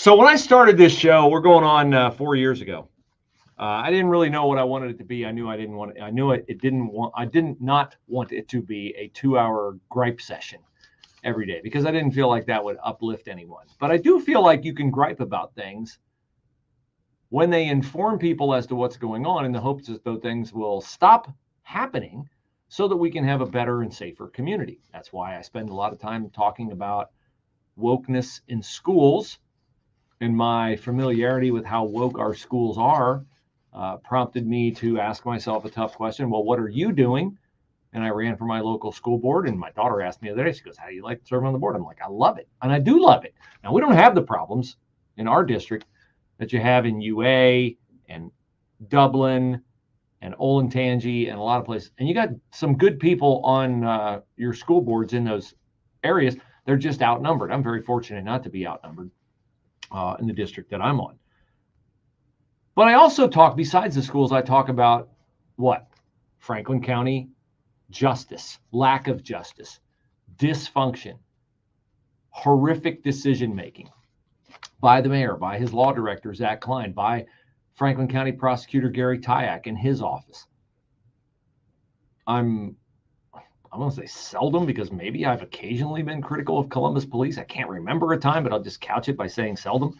So when I started this show, we're going on 4 years ago. I didn't really know what I wanted it to be. I knew I didn't want it. I knew it didn't want. I did not want it to be a 2-hour gripe session every day because I didn't feel like that would uplift anyone. But I do feel like you can gripe about things when they inform people as to what's going on in the hopes that those things will stop happening so that we can have a better and safer community. That's why I spend a lot of time talking about wokeness in schools, and my familiarity with how woke our schools are prompted me to ask myself a tough question. Well, what are you doing? And I ran for my local school board, and my daughter asked me the other day, she goes, how do you like serving on the board? I'm like, I love it. And I do love it. Now, we don't have the problems in our district that you have in UA and Dublin and Olentangy and a lot of places. And you got some good people on your school boards in those areas. They're just outnumbered. I'm very fortunate not to be outnumbered in the district that I'm on. But I also talk, besides the schools, I talk about what? Franklin County justice, lack of justice, dysfunction, horrific decision-making by the mayor, by his law director, Zach Klein, by Franklin County prosecutor Gary Tyak in his office. I'm going to say seldom, because maybe I've occasionally been critical of Columbus police. I can't remember a time, but I'll just couch it by saying seldom.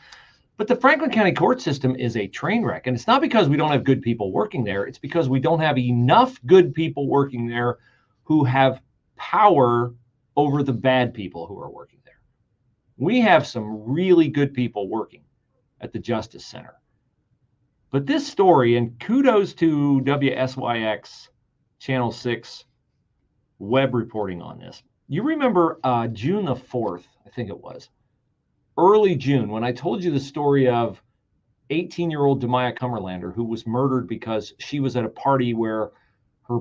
But the Franklin County court system is a train wreck. And it's not because we don't have good people working there. It's because we don't have enough good people working there who have power over the bad people who are working there. We have some really good people working at the Justice Center. But this story, and kudos to WSYX Channel 6 web reporting on this. You remember June the 4th, I think it was, early June, when I told you the story of 18-year-old Demaya Cumberlander, who was murdered because she was at a party where her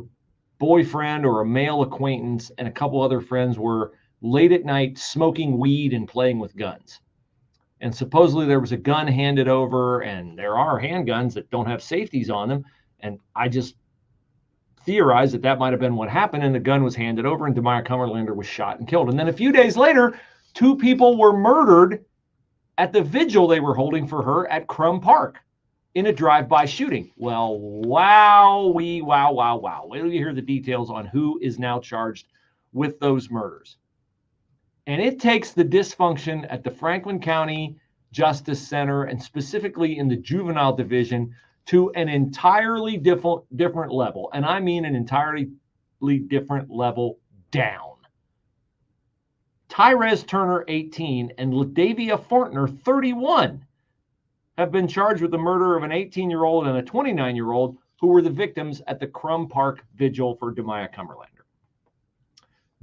boyfriend or a male acquaintance and a couple other friends were late at night smoking weed and playing with guns. And supposedly there was a gun handed over, and there are handguns that don't have safeties on them. And I just theorized that that might have been what happened, and the gun was handed over, and Demaya Cumberlander was shot and killed. And then a few days later, 2 people were murdered at the vigil they were holding for her at Crum Park in a drive-by shooting. Well, wow. Wait till you hear the details on who is now charged with those murders. And it takes the dysfunction at the Franklin County Justice Center, and specifically in the juvenile division, to an entirely different level. And I mean an entirely different level down. Tyrez Turner, 18, and LaDavia Fortner, 31, have been charged with the murder of an 18-year-old and a 29-year-old who were the victims at the Crum Park vigil for Demaya Cumberlander.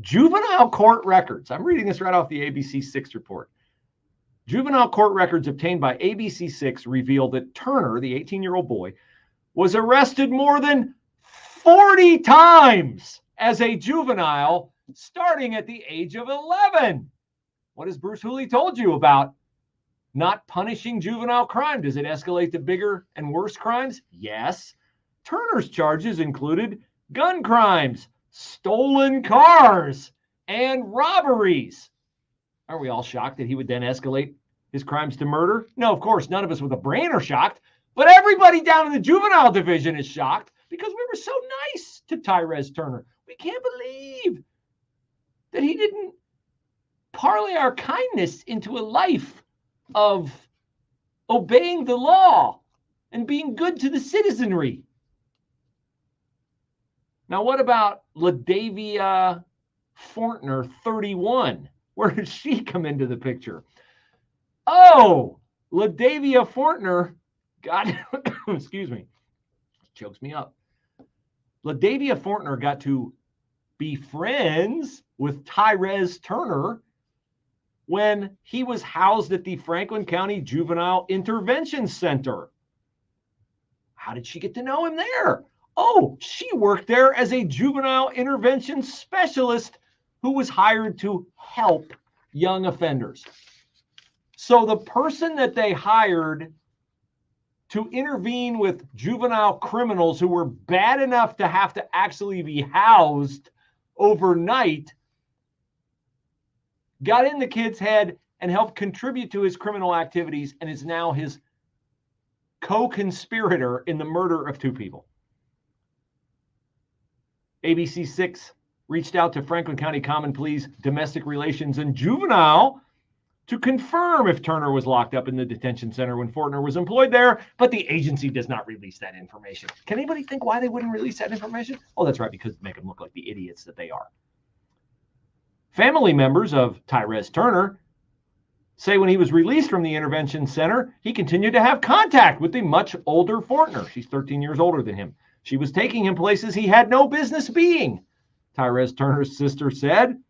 Juvenile court records. I'm reading this right off the ABC6 report. Juvenile court records obtained by ABC6 reveal that Turner, the 18-year-old boy, was arrested more than 40 times as a juvenile, starting at the age of 11. What has Bruce Hooley told you about not punishing juvenile crime? Does it escalate to bigger and worse crimes? Yes. Turner's charges included gun crimes, stolen cars, and robberies. Are we all shocked that he would then escalate his crimes to murder? No, of course, none of us with a brain are shocked, but everybody down in the juvenile division is shocked because we were so nice to Tyrez Turner. We can't believe that he didn't parlay our kindness into a life of obeying the law and being good to the citizenry. Now, what about LaDavia Fortner, 31? Where did she come into the picture? Oh, LaDavia Fortner got, excuse me, chokes me up. LaDavia Fortner got to be friends with Tyrez Turner when he was housed at the Franklin County Juvenile Intervention Center. How did she get to know him there? Oh, she worked there as a juvenile intervention specialist who was hired to help young offenders. So the person that they hired to intervene with juvenile criminals who were bad enough to have to actually be housed overnight got in the kid's head and helped contribute to his criminal activities and is now his co-conspirator in the murder of 2 people. ABC 6 reached out to Franklin County Common Pleas, Domestic Relations, and Juvenile to confirm if Turner was locked up in the detention center when Fortner was employed there, but the agency does not release that information. Can anybody think why they wouldn't release that information? Oh, that's right, because make them look like the idiots that they are. Family members of Tyrese Turner say when he was released from the intervention center, he continued to have contact with the much older Fortner. She's 13 years older than him. She was taking him places he had no business being, Tyrese Turner's sister said.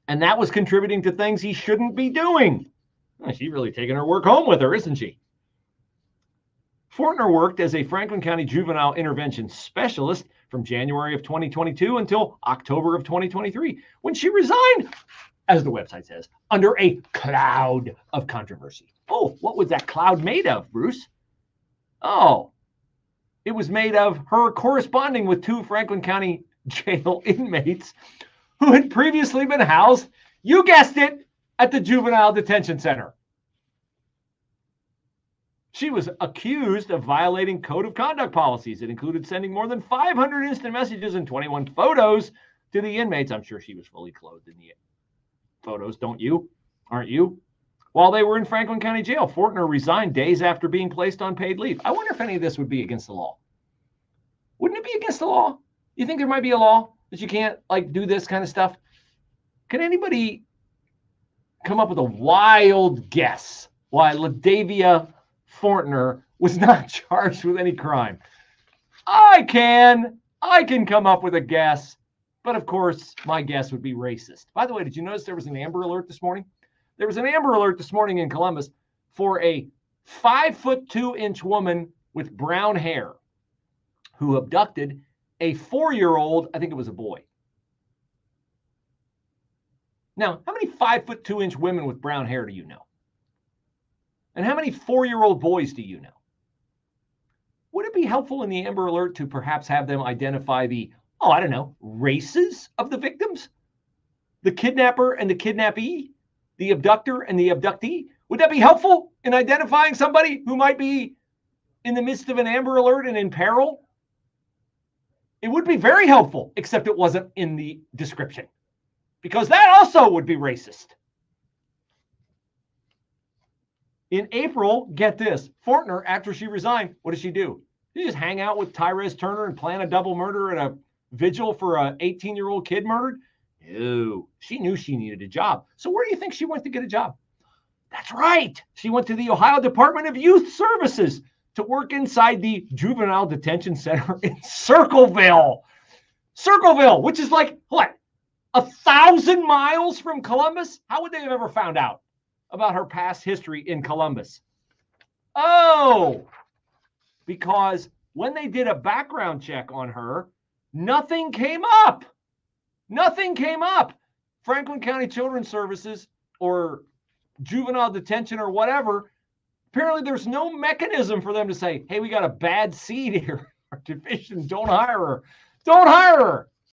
And that was contributing to things he shouldn't be doing. Well, she's really taking her work home with her, isn't she? Fortner worked as a Franklin County juvenile intervention specialist from January of 2022 until October of 2023, when she resigned, as the website says, under a cloud of controversy. Oh, what was that cloud made of, Bruce? Oh, it was made of her corresponding with 2 Franklin County jail inmates who had previously been housed, you guessed it, at the juvenile detention center. She was accused of violating code of conduct policies. It included sending more than 500 instant messages and 21 photos to the inmates. I'm sure she was fully clothed in the photos, don't you? Aren't you? While they were in Franklin County Jail, Fortner resigned days after being placed on paid leave. I wonder if any of this would be against the law. Wouldn't it be against the law? You think there might be a law that you can't do this kind of stuff? Can anybody come up with a wild guess why LaDavia Fortner was not charged with any crime? I can come up with a guess, but of course my guess would be racist. By the way, did you notice there was an Amber Alert this morning? There was an Amber Alert this morning in Columbus for a 5'2" woman with brown hair who abducted a 4-year-old, I think it was a boy. Now, how many 5'2" women with brown hair do you know? And how many 4-year-old boys do you know? Would it be helpful in the Amber Alert to perhaps have them identify the, races of the victims? The kidnapper and the kidnappee? The abductor and the abductee? Would that be helpful in identifying somebody who might be in the midst of an Amber Alert and in peril? It would be very helpful, except it wasn't in the description, because that also would be racist. In April, get this, Fortner, after she resigned, what does she do? She just hang out with Tyrese Turner and plan a double murder at a vigil for an 18-year-old kid murdered? No, she knew she needed a job. So where do you think she went to get a job? That's right. She went to the Ohio Department of Youth Services to work inside the Juvenile Detention Center in Circleville. Circleville, which is like, 1,000 miles from Columbus? How would they have ever found out about her past history in Columbus? Oh, because when they did a background check on her, nothing came up. Nothing came up. Franklin County Children's Services or juvenile detention or whatever, apparently there's no mechanism for them to say, hey, we got a bad seed here. Our division, don't hire her. Don't hire her.